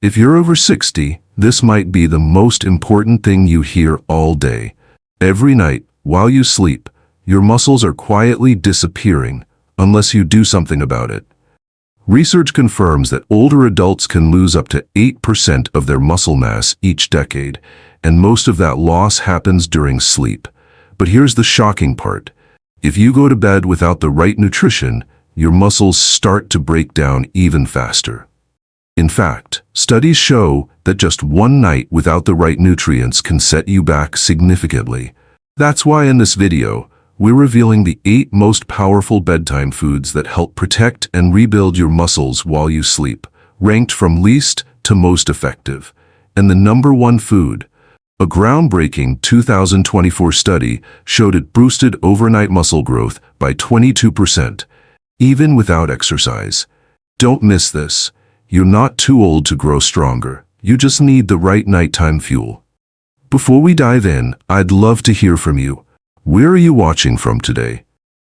If you're over 60, this might be the most important thing you hear all day. Every night, while you sleep, your muscles are quietly disappearing unless you do something about it. Research confirms that older adults can lose up to 8% of their muscle mass each decade, and most of that loss happens during sleep. But here's the shocking part. If you go to bed without the right nutrition, your muscles start to break down even faster. In fact, studies show that just one night without the right nutrients can set you back significantly. That's why in this video, we're revealing the 8 most powerful bedtime foods that help protect and rebuild your muscles while you sleep, ranked from least to most effective. And the number 1 food, a groundbreaking 2024 study showed it boosted overnight muscle growth by 22%, even without exercise. Don't miss this. You're not too old to grow stronger. You just need the right nighttime fuel. Before we dive in, I'd love to hear from you. Where are you watching from today?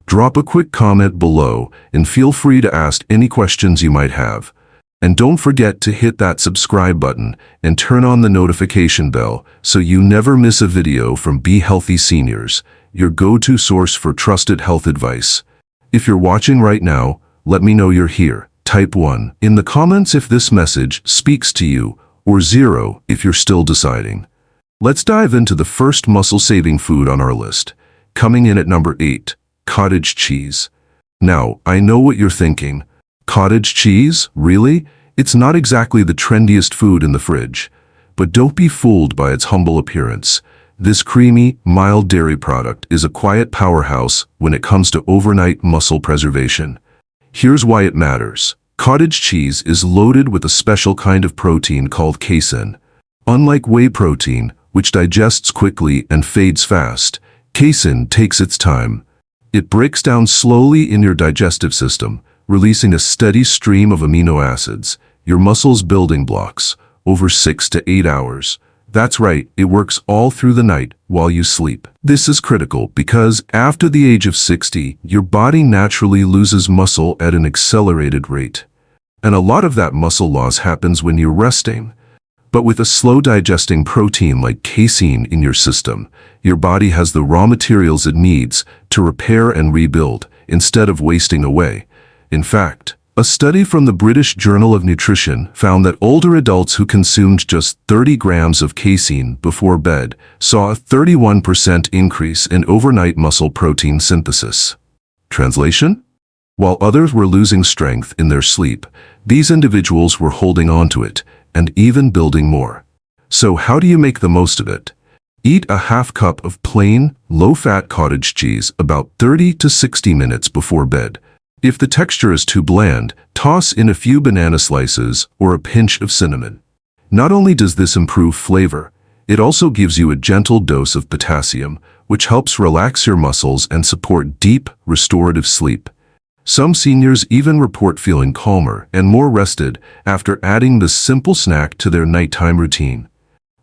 Drop a quick comment below and feel free to ask any questions you might have. And don't forget to hit that subscribe button and turn on the notification bell so you never miss a video from Be Healthy Seniors, your go-to source for trusted health advice. If you're watching right now, let me know you're here. Type 1 in the comments if this message speaks to you, or 0 if you're still deciding. Let's dive into the first muscle-saving food on our list. Coming in at number 8, cottage cheese. Now, I know what you're thinking. Cottage cheese? Really? It's not exactly the trendiest food in the fridge. But don't be fooled by its humble appearance. This creamy, mild dairy product is a quiet powerhouse when it comes to overnight muscle preservation. Here's why it matters. Cottage cheese is loaded with a special kind of protein called casein. Unlike whey protein, which digests quickly and fades fast, casein takes its time. It breaks down slowly in your digestive system, releasing a steady stream of amino acids, your muscles' building blocks, over 6 to 8 hours. That's right, it works all through the night while you sleep. This is critical because after the age of 60, your body naturally loses muscle at an accelerated rate. And a lot of that muscle loss happens when you're resting. But with a slow-digesting protein like casein in your system, your body has the raw materials it needs to repair and rebuild instead of wasting away. In fact, a study from the British Journal of Nutrition found that older adults who consumed just 30 grams of casein before bed saw a 31% increase in overnight muscle protein synthesis. Translation? While others were losing strength in their sleep, these individuals were holding on to it and even building more. So how do you make the most of it? Eat a half cup of plain, low-fat cottage cheese about 30 to 60 minutes before bed. If the texture is too bland, toss in a few banana slices or a pinch of cinnamon. Not only does this improve flavor, it also gives you a gentle dose of potassium, which helps relax your muscles and support deep, restorative sleep. Some seniors even report feeling calmer and more rested after adding this simple snack to their nighttime routine.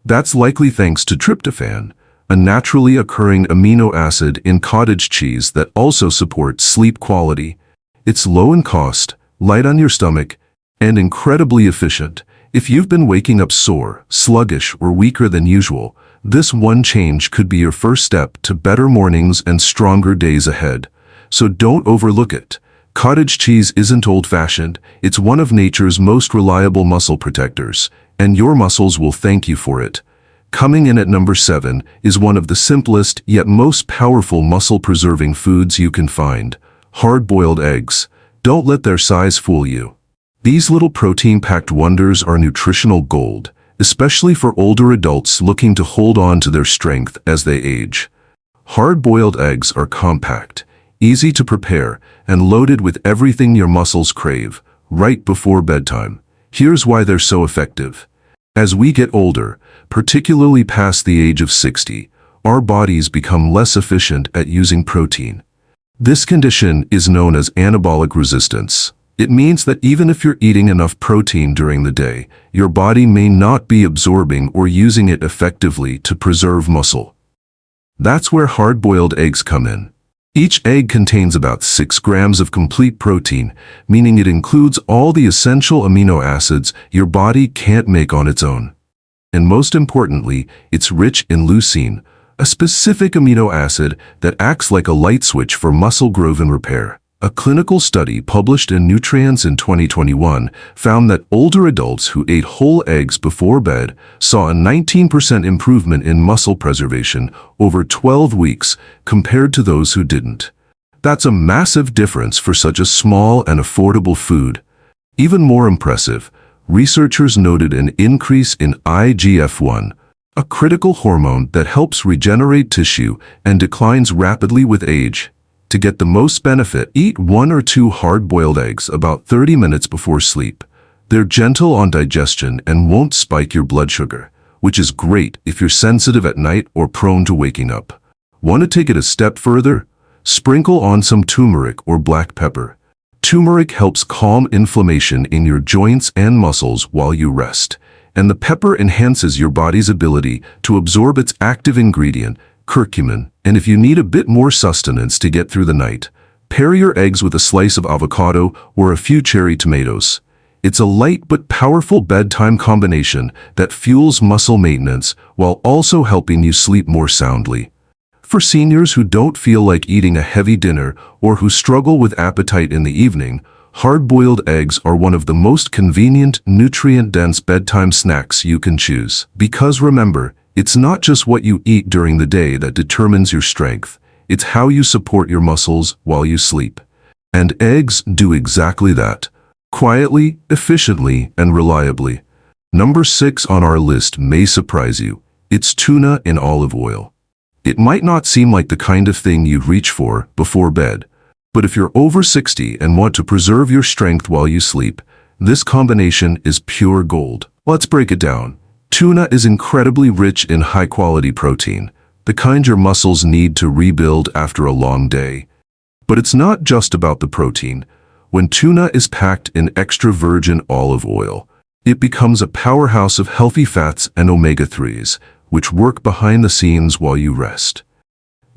That's likely thanks to tryptophan, a naturally occurring amino acid in cottage cheese that also supports sleep quality. It's low in cost, light on your stomach, and incredibly efficient. If you've been waking up sore, sluggish, or weaker than usual, this one change could be your first step to better mornings and stronger days ahead. So don't overlook it. Cottage cheese isn't old-fashioned, it's one of nature's most reliable muscle protectors, and your muscles will thank you for it. Coming in at number 7 is one of the simplest yet most powerful muscle-preserving foods you can find: hard-boiled eggs. Don't let their size fool you. These little protein-packed wonders are nutritional gold, especially for older adults looking to hold on to their strength as they age. Hard-boiled eggs are compact, easy to prepare, and loaded with everything your muscles crave, right before bedtime. Here's why they're so effective. As we get older, particularly past the age of 60, our bodies become less efficient at using protein. This condition is known as anabolic resistance. It means that even if you're eating enough protein during the day, your body may not be absorbing or using it effectively to preserve muscle. That's where hard-boiled eggs come in. Each egg contains about 6 grams of complete protein, meaning it includes all the essential amino acids your body can't make on its own. And most importantly, it's rich in leucine, a specific amino acid that acts like a light switch for muscle growth and repair. A clinical study published in Nutrients in 2021 found that older adults who ate whole eggs before bed saw a 19% improvement in muscle preservation over 12 weeks compared to those who didn't. That's a massive difference for such a small and affordable food. Even more impressive, researchers noted an increase in IGF-1, a critical hormone that helps regenerate tissue and declines rapidly with age. To get the most benefit, eat 1 or 2 hard-boiled eggs about 30 minutes before sleep. They're gentle on digestion and won't spike your blood sugar, which is great if you're sensitive at night or prone to waking up. Want to take it a step further? Sprinkle on some turmeric or black pepper. Turmeric helps calm inflammation in your joints and muscles while you rest, and the pepper enhances your body's ability to absorb its active ingredient, curcumin. And if you need a bit more sustenance to get through the night, pair your eggs with a slice of avocado or a few cherry tomatoes. It's a light but powerful bedtime combination that fuels muscle maintenance while also helping you sleep more soundly. For seniors who don't feel like eating a heavy dinner or who struggle with appetite in the evening, hard-boiled eggs are one of the most convenient, nutrient-dense bedtime snacks you can choose. Because remember, it's not just what you eat during the day that determines your strength, it's how you support your muscles while you sleep. And eggs do exactly that, quietly, efficiently, and reliably. Number 6 on our list may surprise you. It's tuna in olive oil. It might not seem like the kind of thing you'd reach for before bed, but if you're over 60 and want to preserve your strength while you sleep, this combination is pure gold. Let's break it down. Tuna is incredibly rich in high-quality protein, the kind your muscles need to rebuild after a long day. But it's not just about the protein. When tuna is packed in extra virgin olive oil, it becomes a powerhouse of healthy fats and omega-3s, which work behind the scenes while you rest.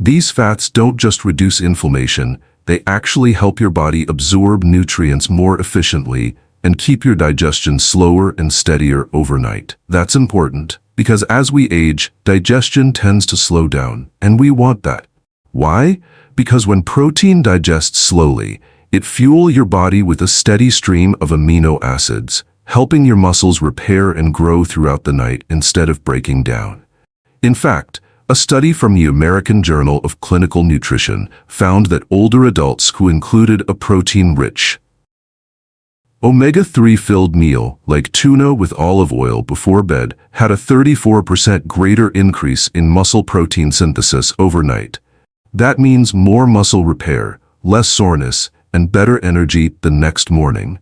These fats don't just reduce inflammation, they actually help your body absorb nutrients more efficiently and keep your digestion slower and steadier overnight. That's important, because as we age, digestion tends to slow down, and we want that. Why? Because when protein digests slowly, it fuels your body with a steady stream of amino acids, helping your muscles repair and grow throughout the night instead of breaking down. In fact, a study from the American Journal of Clinical Nutrition found that older adults who included a protein-rich, omega-3 filled meal, like tuna with olive oil before bed, had a 34% greater increase in muscle protein synthesis overnight. That means more muscle repair, less soreness, and better energy the next morning.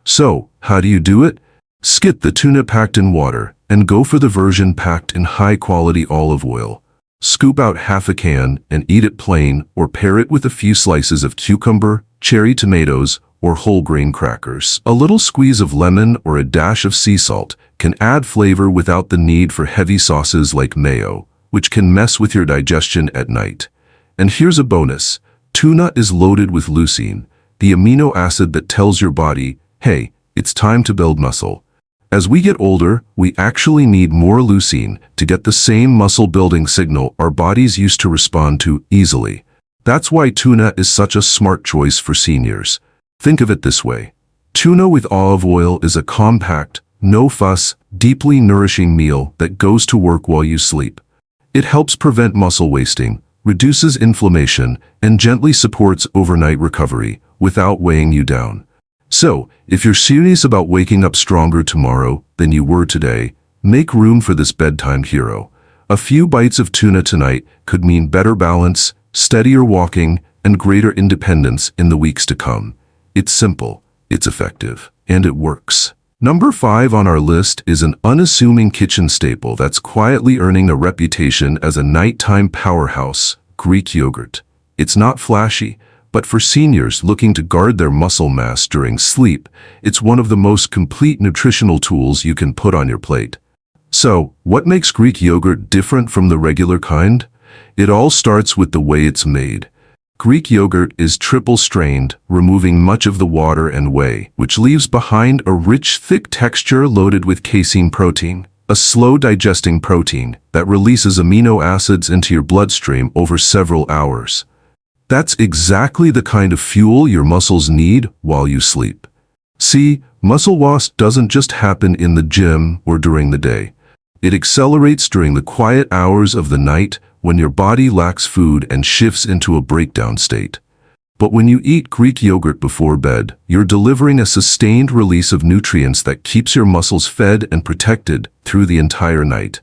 So, how do you do it? Skip the tuna packed in water and go for the version packed in high-quality olive oil. Scoop out half a can and eat it plain, or pair it with a few slices of cucumber, cherry tomatoes, or whole grain crackers. A little squeeze of lemon or a dash of sea salt can add flavor without the need for heavy sauces like mayo, which can mess with your digestion at night. And here's a bonus. Tuna is loaded with leucine, the amino acid that tells your body, hey, it's time to build muscle. As we get older, we actually need more leucine to get the same muscle-building signal our bodies used to respond to easily. That's why tuna is such a smart choice for seniors. Think of it this way. Tuna with olive oil is a compact, no-fuss, deeply nourishing meal that goes to work while you sleep. It helps prevent muscle wasting, reduces inflammation, and gently supports overnight recovery without weighing you down. So, if you're serious about waking up stronger tomorrow than you were today, make room for this bedtime hero. A few bites of tuna tonight could mean better balance, steadier walking, and greater independence in the weeks to come. It's simple, it's effective, and it works. Number 5 on our list is an unassuming kitchen staple that's quietly earning a reputation as a nighttime powerhouse: Greek yogurt. It's not flashy, but for seniors looking to guard their muscle mass during sleep, it's one of the most complete nutritional tools you can put on your plate. So, what makes Greek yogurt different from the regular kind? It all starts with the way it's made. Greek yogurt is triple strained, removing much of the water and whey, which leaves behind a rich, thick texture loaded with casein protein, a slow-digesting protein that releases amino acids into your bloodstream over several hours. That's exactly the kind of fuel your muscles need while you sleep. See, muscle loss doesn't just happen in the gym or during the day. It accelerates during the quiet hours of the night when your body lacks food and shifts into a breakdown state. But when you eat Greek yogurt before bed, you're delivering a sustained release of nutrients that keeps your muscles fed and protected through the entire night.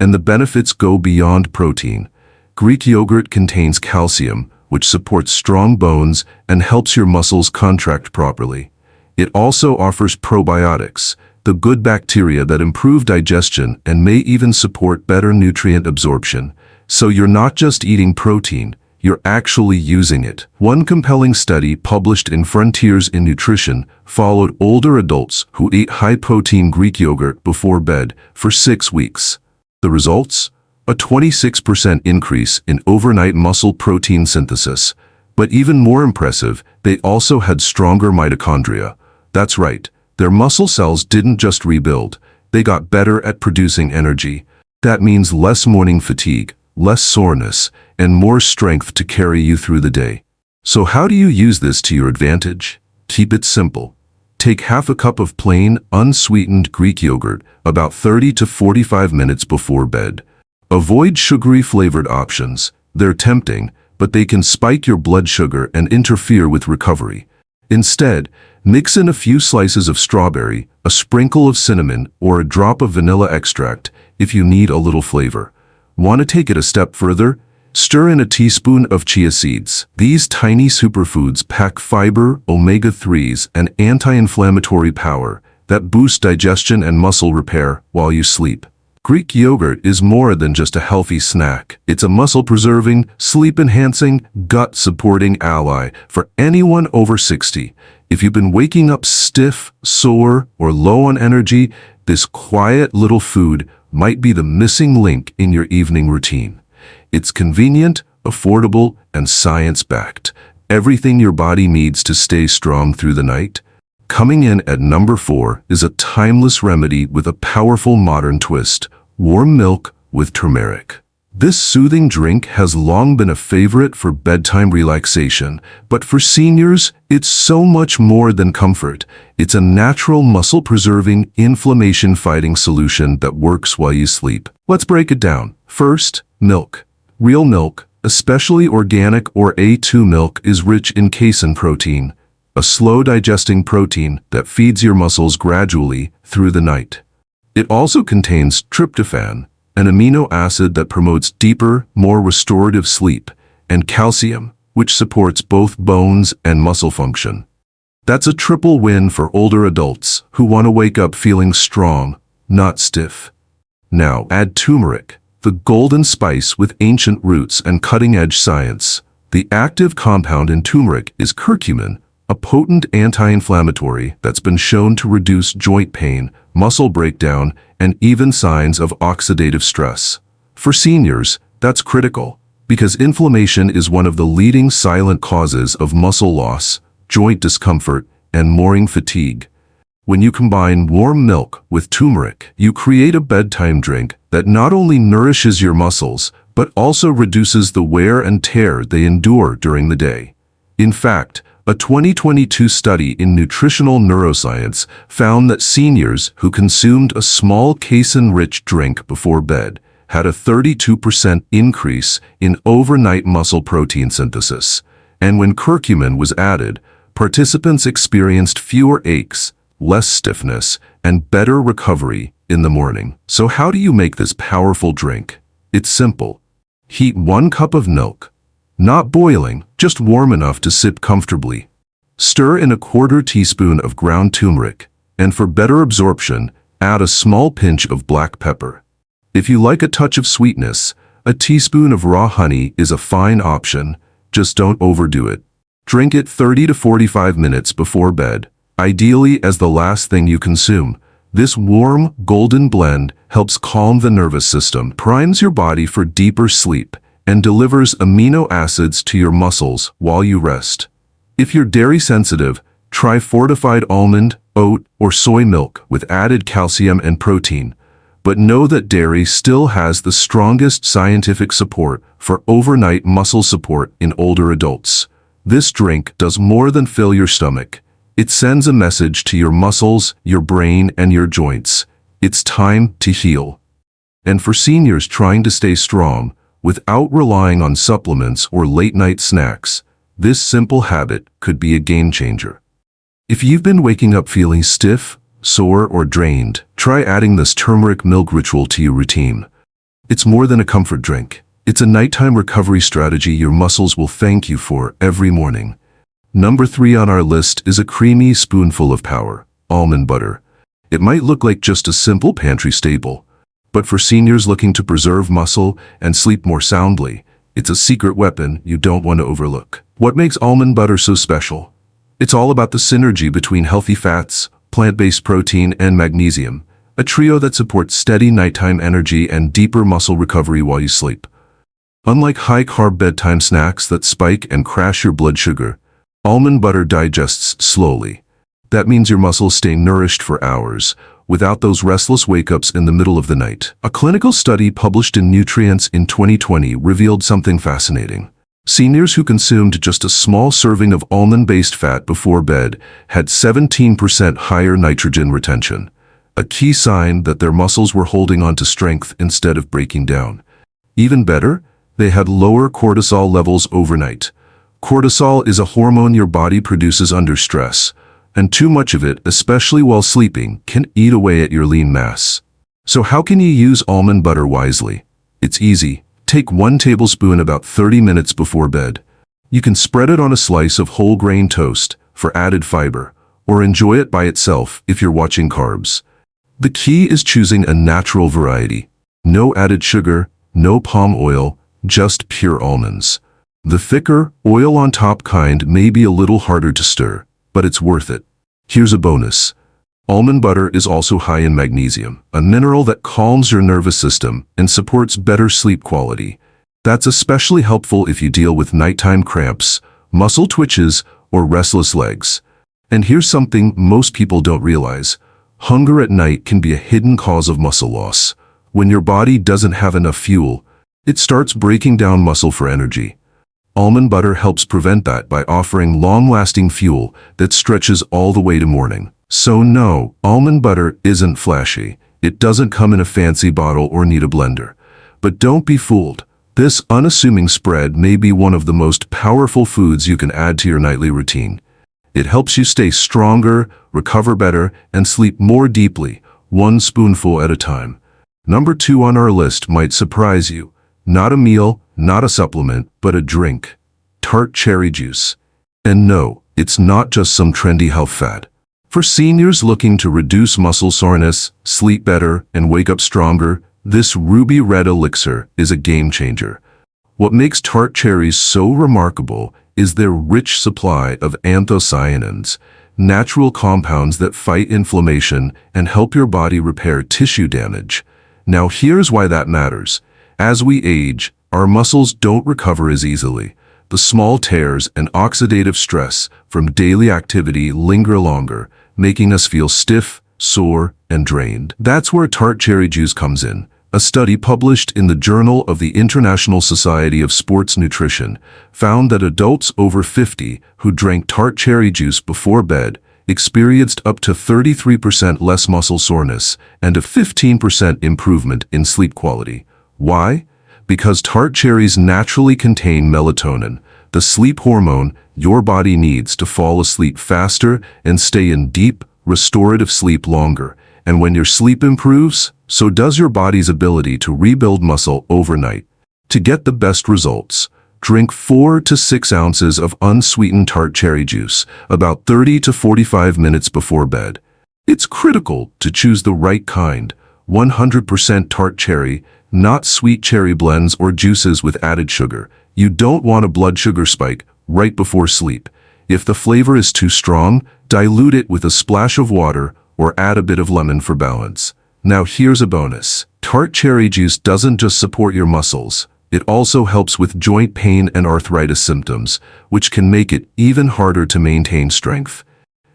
And the benefits go beyond protein. Greek yogurt contains calcium, which supports strong bones and helps your muscles contract properly. It also offers probiotics, the good bacteria that improve digestion and may even support better nutrient absorption. So you're not just eating protein, you're actually using it. One compelling study published in Frontiers in Nutrition followed older adults who ate high-protein Greek yogurt before bed for 6 weeks. The results? A 26% increase in overnight muscle protein synthesis. But even more impressive, they also had stronger mitochondria. That's right, their muscle cells didn't just rebuild, they got better at producing energy. That means less morning fatigue, less soreness, and more strength to carry you through the day. So how do you use this to your advantage? Keep it simple. Take half a cup of plain, unsweetened Greek yogurt about 30 to 45 minutes before bed. Avoid sugary flavored options. They're tempting, but they can spike your blood sugar and interfere with recovery. Instead, mix in a few slices of strawberry, a sprinkle of cinnamon, or a drop of vanilla extract if you need a little flavor. Want to take it a step further? Stir in a teaspoon of chia seeds. These tiny superfoods pack fiber, omega-3s, and anti-inflammatory power that boost digestion and muscle repair while you sleep. Greek yogurt is more than just a healthy snack. It's a muscle-preserving, sleep-enhancing, gut-supporting ally for anyone over 60. If you've been waking up stiff, sore, or low on energy, this quiet little food might be the missing link in your evening routine. It's convenient, affordable, and science-backed. Everything your body needs to stay strong through the night. Coming in at number 4 is a timeless remedy with a powerful modern twist: warm milk with turmeric. This soothing drink has long been a favorite for bedtime relaxation, but for seniors, it's so much more than comfort. It's a natural muscle-preserving, inflammation-fighting solution that works while you sleep. Let's break it down. First, milk. Real milk, especially organic or A2 milk, is rich in casein protein, a slow-digesting protein that feeds your muscles gradually through the night. It also contains tryptophan, an amino acid that promotes deeper, more restorative sleep, and calcium, which supports both bones and muscle function. That's a triple win for older adults who want to wake up feeling strong, not stiff. Now add turmeric, the golden spice with ancient roots and cutting-edge science. The active compound in turmeric is curcumin, a potent anti-inflammatory that's been shown to reduce joint pain, muscle breakdown, and even signs of oxidative stress. For seniors, that's critical, because inflammation is one of the leading silent causes of muscle loss, joint discomfort, and morning fatigue. When you combine warm milk with turmeric, you create a bedtime drink that not only nourishes your muscles, but also reduces the wear and tear they endure during the day. In fact, a 2022 study in nutritional neuroscience found that seniors who consumed a small casein-rich drink before bed had a 32% increase in overnight muscle protein synthesis. And when curcumin was added, participants experienced fewer aches, less stiffness, and better recovery in the morning. So how do you make this powerful drink? It's simple. Heat 1 cup of milk. Not boiling, just warm enough to sip comfortably. Stir in a 1/4 teaspoon of ground turmeric, and for better absorption, add a small pinch of black pepper. If you like a touch of sweetness, a teaspoon of raw honey is a fine option, just don't overdo it. Drink it 30 to 45 minutes before bed, ideally as the last thing you consume. This warm, golden blend helps calm the nervous system, primes your body for deeper sleep, and delivers amino acids to your muscles while you rest. If you're dairy sensitive, try fortified almond, oat, or soy milk with added calcium and protein. But know that dairy still has the strongest scientific support for overnight muscle support in older adults. This drink does more than fill your stomach. It sends a message to your muscles, your brain, and your joints. It's time to heal. And for seniors trying to stay strong, without relying on supplements or late-night snacks, this simple habit could be a game changer. If you've been waking up feeling stiff, sore, or drained, try adding this turmeric milk ritual to your routine. It's more than a comfort drink. It's a nighttime recovery strategy your muscles will thank you for every morning. Number 3 on our list is a creamy spoonful of power, almond butter. It might look like just a simple pantry staple, but for seniors looking to preserve muscle and sleep more soundly, it's a secret weapon you don't want to overlook. What makes almond butter so special? It's all about the synergy between healthy fats, plant-based protein, and magnesium, a trio that supports steady nighttime energy and deeper muscle recovery while you sleep. Unlike high-carb bedtime snacks that spike and crash your blood sugar, almond butter digests slowly. That means your muscles stay nourished for hours, without those restless wake-ups in the middle of the night. A clinical study published in Nutrients in 2020 revealed something fascinating. Seniors who consumed just a small serving of almond-based fat before bed had 17% higher nitrogen retention, a key sign that their muscles were holding on to strength instead of breaking down. Even better, they had lower cortisol levels overnight. Cortisol is a hormone your body produces under stress, and too much of it, especially while sleeping, can eat away at your lean mass. So how can you use almond butter wisely? It's easy. Take 1 tablespoon about 30 minutes before bed. You can spread it on a slice of whole grain toast for added fiber, or enjoy it by itself if you're watching carbs. The key is choosing a natural variety. No added sugar, no palm oil, just pure almonds. The thicker, oil-on-top kind may be a little harder to stir, but it's worth it. Here's a bonus. Almond butter is also high in magnesium, a mineral that calms your nervous system and supports better sleep quality. That's especially helpful if you deal with nighttime cramps, muscle twitches, or restless legs. And here's something most people don't realize. Hunger at night can be a hidden cause of muscle loss. When your body doesn't have enough fuel, it starts breaking down muscle for energy. Almond butter helps prevent that by offering long-lasting fuel that stretches all the way to morning. So no, almond butter isn't flashy. It doesn't come in a fancy bottle or need a blender. But don't be fooled. This unassuming spread may be one of the most powerful foods you can add to your nightly routine. It helps you stay stronger, recover better, and sleep more deeply, 1 spoonful at a time. Number 2 on our list might surprise you. Not a meal, not a supplement, but a drink. Tart cherry juice. And no, it's not just some trendy health fad. For seniors looking to reduce muscle soreness, sleep better, and wake up stronger, this ruby red elixir is a game changer. What makes tart cherries so remarkable is their rich supply of anthocyanins, natural compounds that fight inflammation and help your body repair tissue damage. Now here's why that matters. As we age, our muscles don't recover as easily. The small tears and oxidative stress from daily activity linger longer, making us feel stiff, sore, and drained. That's where tart cherry juice comes in. A study published in the Journal of the International Society of Sports Nutrition found that adults over 50 who drank tart cherry juice before bed experienced up to 33% less muscle soreness and a 15% improvement in sleep quality. Why? Because tart cherries naturally contain melatonin, the sleep hormone your body needs to fall asleep faster and stay in deep, restorative sleep longer. And when your sleep improves, so does your body's ability to rebuild muscle overnight. To get the best results, drink 4 to 6 ounces of unsweetened tart cherry juice about 30 to 45 minutes before bed. It's critical to choose the right kind, 100% tart cherry, not sweet cherry blends or juices with added sugar. You don't want a blood sugar spike right before sleep. If the flavor is too strong, dilute it with a splash of water or add a bit of lemon for balance. Now here's a bonus. Tart cherry juice doesn't just support your muscles, It also helps with joint pain and arthritis symptoms, which can make it even harder to maintain strength.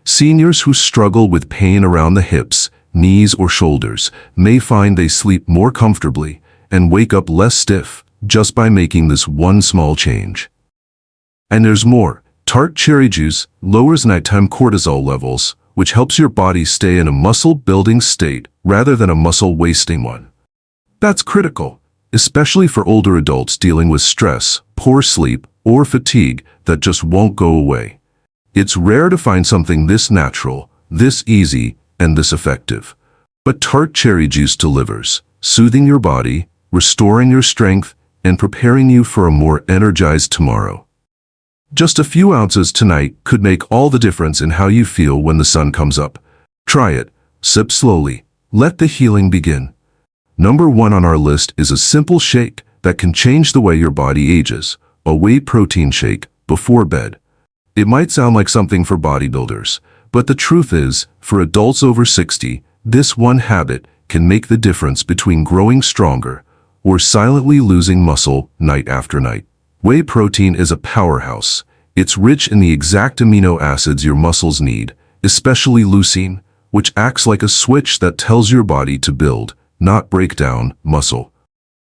Seniors who struggle with pain around the hips, knees, or shoulders may find they sleep more comfortably and wake up less stiff just by making this one small change. And there's more. Tart cherry juice lowers nighttime cortisol levels, which helps your body stay in a muscle-building state rather than a muscle-wasting one. That's critical, especially for older adults dealing with stress, poor sleep, or fatigue that just won't go away. It's rare to find something this natural, this easy, and this effective. But tart cherry juice delivers, soothing your body, restoring your strength, and preparing you for a more energized tomorrow. Just a few ounces tonight could make all the difference in how you feel when the sun comes up. Try it, sip slowly, let the healing begin. Number 1 on our list is a simple shake that can change the way your body ages, a whey protein shake before bed. It might sound like something for bodybuilders, but the truth is, for adults over 60, this one habit can make the difference between growing stronger or silently losing muscle night after night. Whey protein is a powerhouse. It's rich in the exact amino acids your muscles need, especially leucine, which acts like a switch that tells your body to build, not break down, muscle.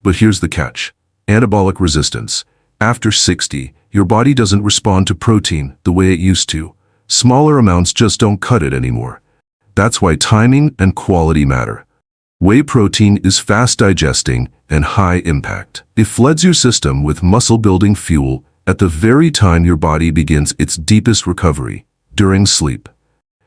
But here's the catch. Anabolic resistance. After 60, your body doesn't respond to protein the way it used to. Smaller amounts just don't cut it anymore. That's why timing and quality matter. Whey protein is fast digesting and high impact. It floods your system with muscle-building fuel at the very time your body begins its deepest recovery, during sleep.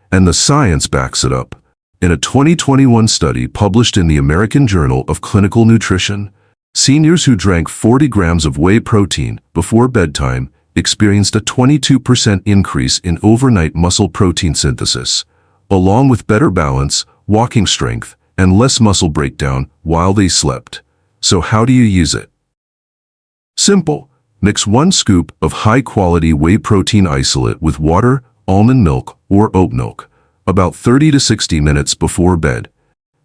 And the science backs it up. In a 2021 study published in the American Journal of Clinical Nutrition, seniors who drank 40 grams of whey protein before bedtime experienced a 22% increase in overnight muscle protein synthesis, along with better balance, walking strength, and less muscle breakdown while they slept. So how do you use it? Simple. Mix 1 scoop of high-quality whey protein isolate with water, almond milk, or oat milk, about 30 to 60 minutes before bed.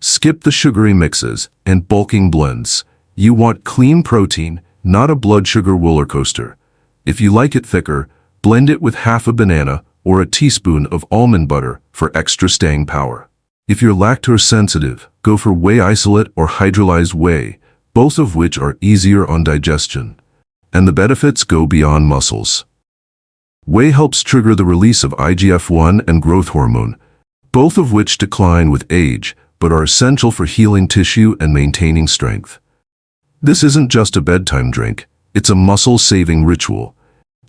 Skip the sugary mixes and bulking blends. You want clean protein, not a blood sugar roller coaster. If you like it thicker, blend it with half a banana or a teaspoon of almond butter for extra staying power. If you're lactose sensitive, go for whey isolate or hydrolyzed whey, both of which are easier on digestion. And the benefits go beyond muscles. Whey helps trigger the release of IGF-1 and growth hormone, both of which decline with age, but are essential for healing tissue and maintaining strength. This isn't just a bedtime drink, it's a muscle-saving ritual.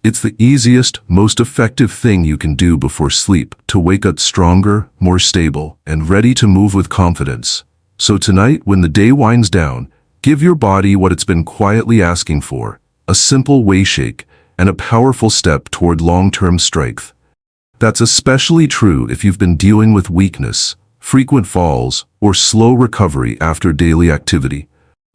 It's the easiest, most effective thing you can do before sleep to wake up stronger, more stable, and ready to move with confidence. So tonight, when the day winds down, give your body what it's been quietly asking for, a simple whey shake, and a powerful step toward long-term strength. That's especially true if you've been dealing with weakness, frequent falls, or slow recovery after daily activity.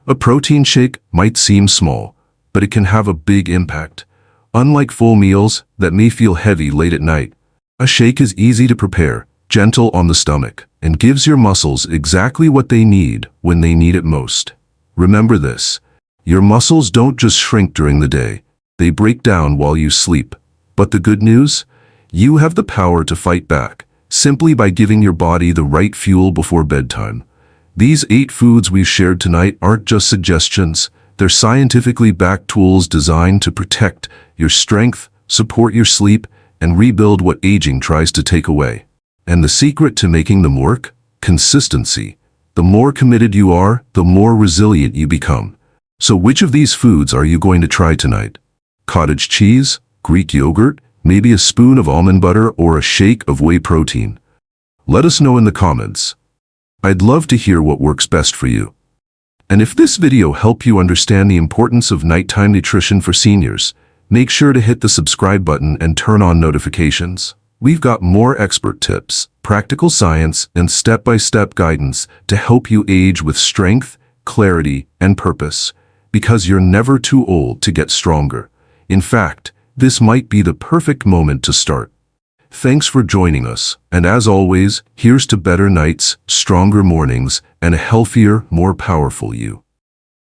A protein shake might seem small, but it can have a big impact. Unlike full meals that may feel heavy late at night, a shake is easy to prepare, gentle on the stomach, and gives your muscles exactly what they need when they need it most. Remember this. Your muscles don't just shrink during the day, they break down while you sleep. But the good news? You have the power to fight back, simply by giving your body the right fuel before bedtime. These 8 foods we've shared tonight aren't just suggestions, they're scientifically backed tools designed to protect your strength, support your sleep, and rebuild what aging tries to take away. And the secret to making them work? Consistency. The more committed you are, the more resilient you become. So which of these foods are you going to try tonight? Cottage cheese, Greek yogurt, maybe a spoon of almond butter, or a shake of whey protein? Let us know in the comments. I'd love to hear what works best for you. And if this video helped you understand the importance of nighttime nutrition for seniors, make sure to hit the subscribe button and turn on notifications. We've got more expert tips, practical science, and step-by-step guidance to help you age with strength, clarity, and purpose. Because you're never too old to get stronger. In fact, this might be the perfect moment to start. Thanks for joining us, and as always, here's to better nights, stronger mornings, and a healthier, more powerful you.